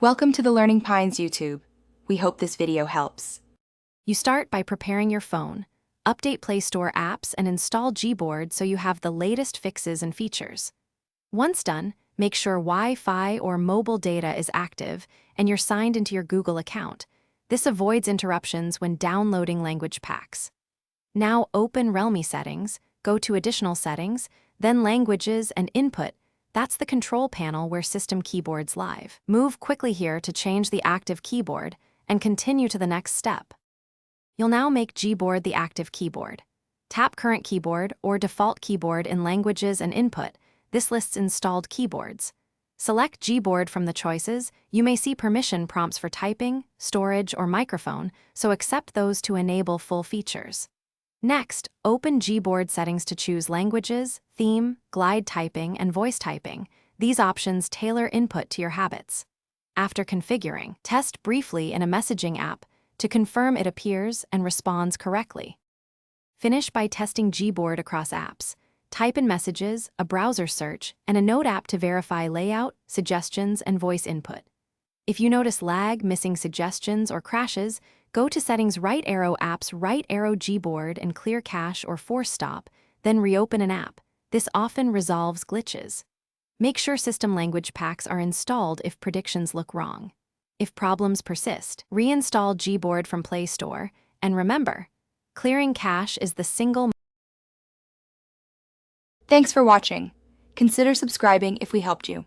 Welcome to the Learning Pines YouTube. We hope this video helps. You start by preparing your phone, update Play Store apps, and install Gboard so you have the latest fixes and features. Once done, make sure Wi-Fi or mobile data is active and you're signed into your Google account. This avoids interruptions when downloading language packs. Now open Realme settings, go to Additional Settings, then Languages and Input. That's the control panel where system keyboards live. Move quickly here to change the active keyboard and continue to the next step. You'll now make Gboard the active keyboard. Tap Current Keyboard or Default Keyboard in Languages and Input. This lists installed keyboards. Select Gboard from the choices. You may see permission prompts for typing, storage, or microphone, so accept those to enable full features. Next, open Gboard settings to choose languages, theme, glide typing, and voice typing. These options tailor input to your habits. After configuring, test briefly in a messaging app to confirm it appears and responds correctly. Finish by testing Gboard across apps. Type in messages, a browser search, and a note app to verify layout, suggestions, and voice input. If you notice lag, missing suggestions, or crashes, go to Settings right arrow Apps right arrow Gboard and clear cache or force stop, then reopen an app. This often resolves glitches. Make sure system language packs are installed if predictions look wrong. If problems persist, reinstall Gboard from Play Store, and remember, clearing cache is the single. Thanks for watching. Consider subscribing if we helped you.